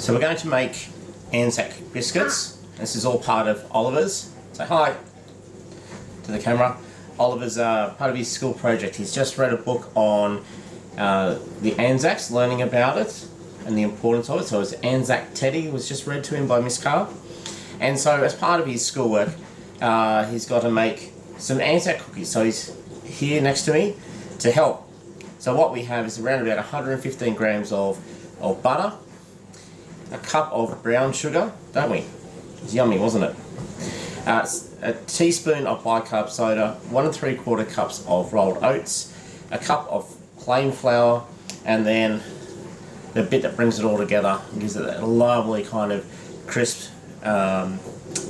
So we're going to make Anzac Biscuits. This is all part of Oliver's. Say hi to the camera. Oliver's part of his school project. He's just read a book on the Anzacs, learning about it and the importance of it. So it's Anzac Teddy was just read to him by Miss Carr. And so as part of his schoolwork, he's got to make some Anzac cookies. So he's here next to me to help. So what we have is around about 115 grams of butter, a cup of brown sugar, don't we? It was yummy, wasn't it? A teaspoon of bicarb soda, 1 3/4 cups of rolled oats, a cup of plain flour, and then the bit that brings it all together and gives it that lovely kind of crisp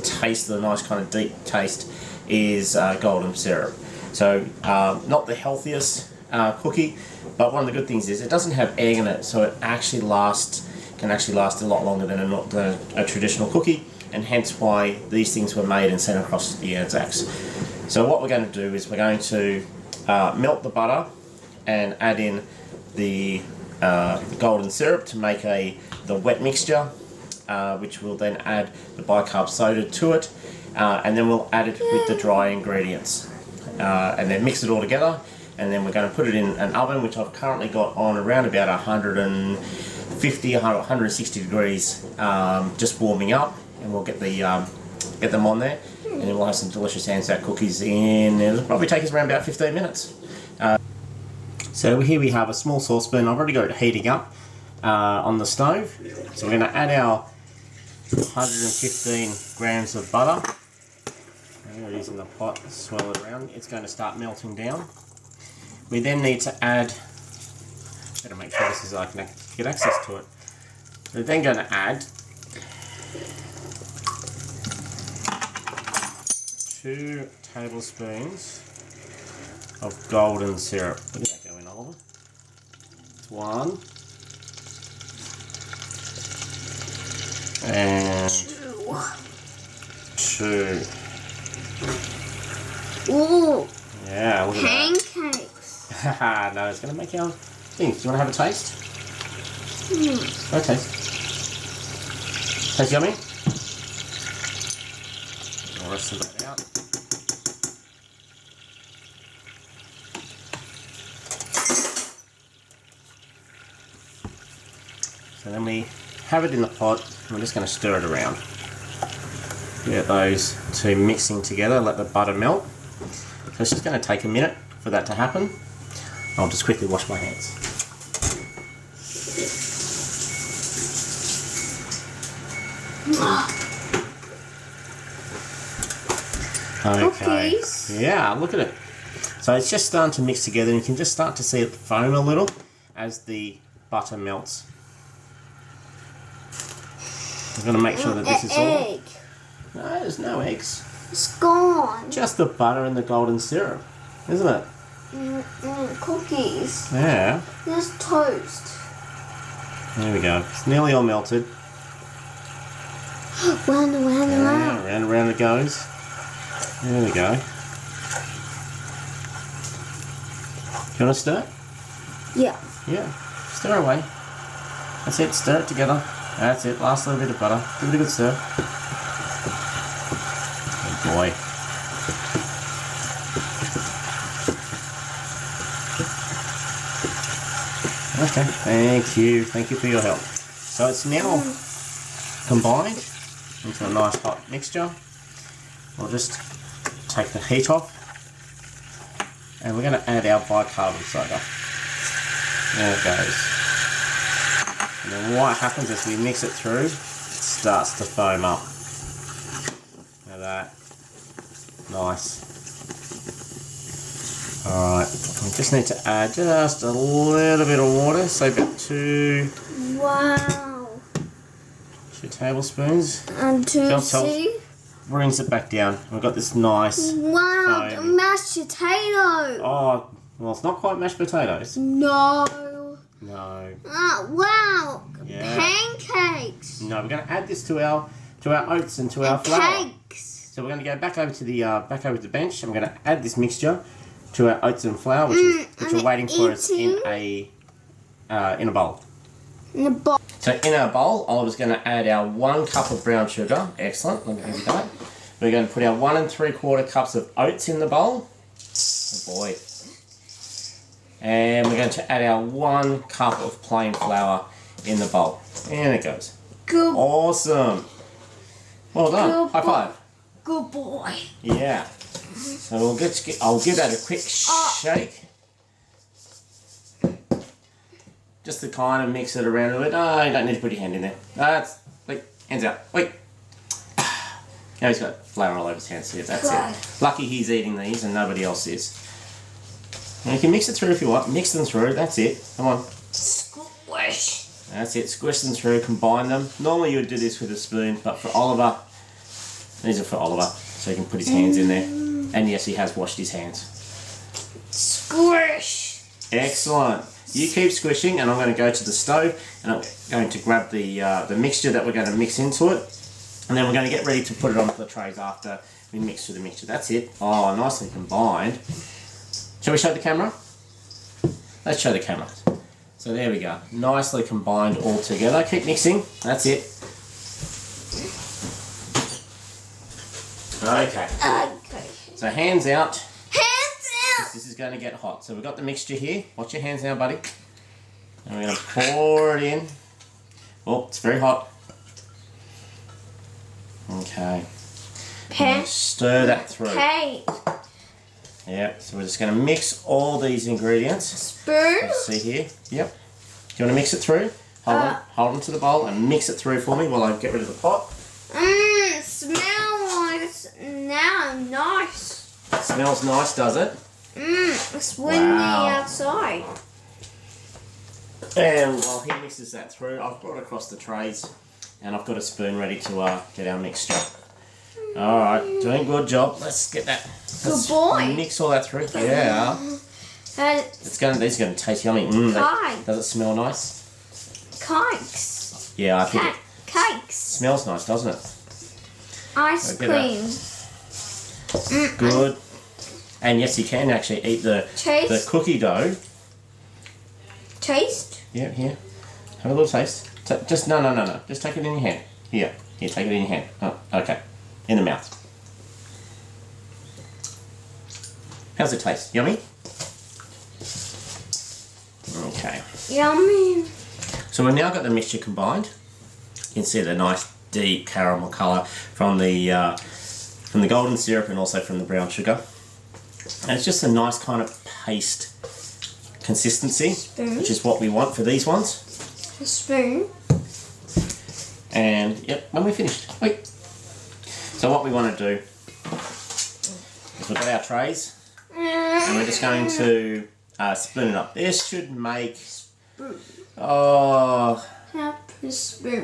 taste, the nice kind of deep taste, is golden syrup. So not the healthiest cookie, but one of the good things is it doesn't have egg in it, so it actually can actually last a lot longer than a traditional cookie, and hence why these things were made and sent across the Anzacs. So what we're going to do is we're going to melt the butter and add in the golden syrup to make the wet mixture, which we'll then add the bicarb soda to it, and then we'll add it with the dry ingredients, and then mix it all together. And then we're going to put it in an oven, which I've currently got on around about 150, 160 degrees, just warming up, and we'll get them on there, and then we'll have some delicious Anzac cookies in. It'll probably take us around about 15 minutes. So here we have a small saucepan. I've already got it heating up on the stove. So we're going to add our 115 grams of butter. There it is in the pot. Swirl it around. It's going to start melting down. We then need to add, better make sure this is I can get access to it. We're then going to add 2 tablespoons of golden syrup. Look at that go in, Oliver. It's 1. And 2. Ooh. Yeah, look at that. Pancakes. Haha, no, it's going to make our things. Do you want to have a taste? Okay. Tastes yummy? I'll rest of that out. So then we have it in the pot, and we're just going to stir it around. Get those two mixing together, let the butter melt. So it's just going to take a minute for that to happen. I'll just quickly wash my hands. Okay. Cookies. Yeah, look at it. So it's just starting to mix together, and you can just start to see it foam a little as the butter melts. I'm going to make sure that this is all... Egg. No, there's no eggs. It's gone. Just the butter and the golden syrup, isn't it? Cookies. Yeah. There's toast. There we go. It's nearly all melted. Round and round and round. Yeah, round and round it goes. There we go. Do you want to stir? Yeah. Yeah. Stir away. That's it. Stir it together. That's it. Last little bit of butter. Give it a good stir. Good boy. Okay, thank you for your help. So it's now combined into a nice hot mixture. We'll just take the heat off, and we're going to add our bicarb soda. There it goes. And then what happens is we mix it through, it starts to foam up. Look at that. Nice. Alright, we just need to add just a little bit of water, so about 2 tablespoons. And 2 brings it back down. We've got this nice foam. Mashed potato. Oh, well, it's not quite mashed potatoes. No. No. Wow. Yeah. Pancakes. No, we're going to add this to our oats and to our flour. Cakes. So we're going to go back over to the bench, and we're going to add this mixture to our oats and flour, which are waiting for us in a bowl. In a bowl. So So in our bowl, Oliver's going to add our 1 cup of brown sugar. Excellent. Let me give you that. We're going to put our 1 3/4 cups of oats in the bowl. Oh boy. And we're going to add our 1 cup of plain flour in the bowl. And it goes. Good. Awesome. Well done. Good High five. Good boy. Yeah. So I'll give that a quick shake. Just to kind of mix it around a bit. Oh, you don't need to put your hand in there. Wait, hands out. Wait. Now he's got flour all over his hands here. That's it. Lucky he's eating these and nobody else is. And you can mix it through if you want. Mix them through. That's it. Come on. Squish. That's it. Squish them through. Combine them. Normally you would do this with a spoon, but for Oliver, these are for Oliver, so he can put his hands in there. And yes, he has washed his hands. Squish. Excellent. You keep squishing, and I'm going to go to the stove, and I'm going to grab the mixture that we're going to mix into it, and then we're going to get ready to put it onto the trays after we mix through the mixture. That's it. Oh, nicely combined. Shall we show the camera? Let's show the camera. So there we go. Nicely combined all together. Keep mixing. That's it. Okay. Okay. So hands out. Hands out. This is going to get hot. So we've got the mixture here. Watch your hands now, buddy. And we're going to pour it in. Oh, it's very hot. Okay. Stir that through. Okay. Yeah, so we're just going to mix all these ingredients. Spoon. Let's see here. Yep. Do you want to mix it through? Hold on to the bowl and mix it through for me while I get rid of the pot. Smells now nice. It smells nice, does it? It's windy outside. And while he mixes that through, I've brought across the trays and I've got a spoon ready to get our mixture. Alright, doing a good job. Let's get that. Good boy. Mix all that through. Yeah. These are going to taste yummy. Does it smell nice? Cakes. Yeah, I think it Cakes. smells nice, doesn't it? Ice cream. Good. And yes, you can actually eat the cookie dough. Taste? Yeah, here. Have a little taste. Just no. Just take it in your hand. Here, take it in your hand. Oh, okay. In the mouth. How's it taste? Yummy? Okay. Yummy. So we've now got the mixture combined. You can see the nice deep caramel colour from the golden syrup and also from the brown sugar. And it's just a nice kind of paste consistency, which is what we want for these ones. A spoon. And yep, when we're finished. Wait. So what we want to do is we've got our trays and we're just going to spoon it up. This should make,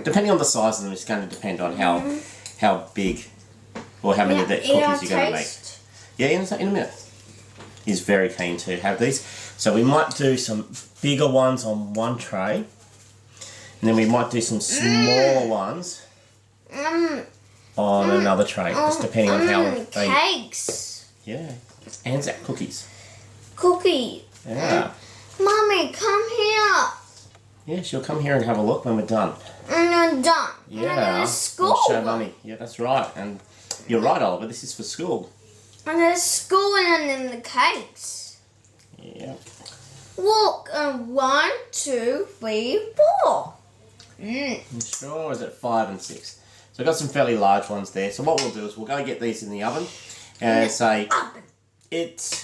depending on the size of them, it's going to depend on how big or how many cookies you're going to make. Yeah, in a minute. He's very keen to have these. So we might do some bigger ones on one tray, and then we might do some smaller ones on another tray, just depending on how they... Cakes. Yeah, it's Anzac cookies. Cookie. Yeah. Mommy, come here. Yeah, she'll come here and have a look when we're done. And I'm done. Yeah. And I'm at school. I'll show Mummy. Yeah, that's right. And you're right, Oliver. This is for school. And there's school and then the cakes. Yeah. Look, 1, 2, 3, 4. You sure? Or is it 5 and 6? So I've got some fairly large ones there. So what we'll do is we'll go get these in the oven and say it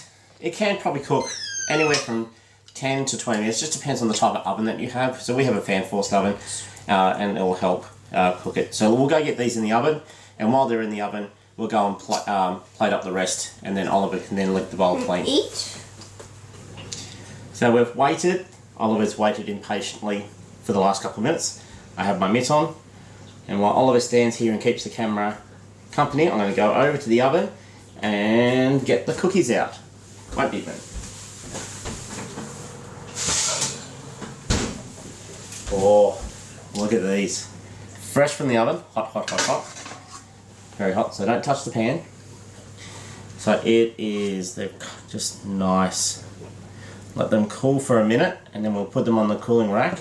can probably cook anywhere from 10 to 20 minutes. Just depends on the type of oven that you have. So we have a fan forced oven and it will help cook it. So we'll go get these in the oven, and while they're in the oven, we'll go and plate up the rest, and then Oliver can then lick the bowl clean. Eat. So we've waited. Oliver's waited impatiently for the last couple of minutes. I have my mitt on, and while Oliver stands here and keeps the camera company, I'm going to go over to the oven and get the cookies out. Won't be a minute. Oh, look at these. Fresh from the oven. Hot, hot, hot, hot. Very hot, so don't touch the pan. So it is, they're just nice. Let them cool for a minute, and then we'll put them on the cooling rack.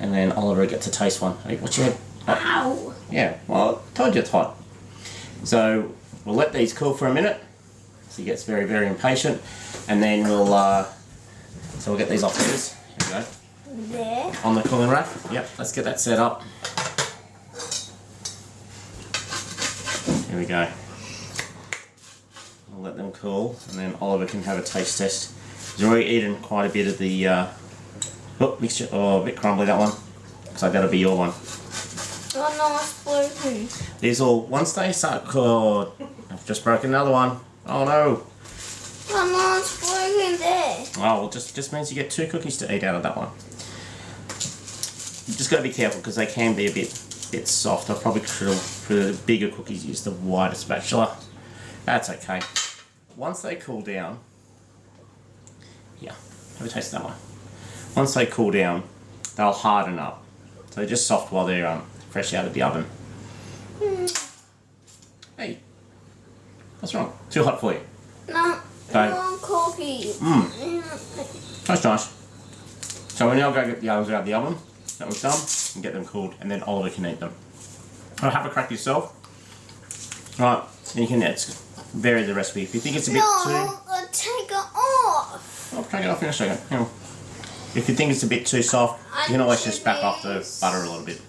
and then Oliver gets to taste one. Hey, what's your head? Ow. Yeah, well, I told you it's hot. So we'll let these cool for a minute. So he gets very, very impatient, and then we'll get these off heaters. Here we go. There. On the cooling rack. Yep, let's get that set up. Here we go. We'll let them cool, and then Oliver can have a taste test. He's already eaten quite a bit of the mixture. Oh, a bit crumbly that one. So that'll be your one. Oh no, it's broken. These all, once they start cold, I've just broken another one. Oh no. Oh no, it's broken there. Oh, well, just means you get 2 cookies to eat out of that one. You just got to be careful because they can be a bit soft. I'll probably, for the bigger cookies, use the wider spatula. That's okay. Once they cool down, yeah, have a taste of that one. Once they cool down, they'll harden up. So they're just soft while they're fresh out of the oven. Hey, what's wrong? Too hot for you? No, Okay. no cookies. That's nice. So when I'll go get the others out of the oven, that was done, and get them cooled, and then Oliver can eat them. I'll have a crack yourself. Right, then you can vary the recipe. If you think it's a bit No, take it off. I'll take it off in a second. Hang on. If you think it's a bit too soft, you can always just back off the butter a little bit.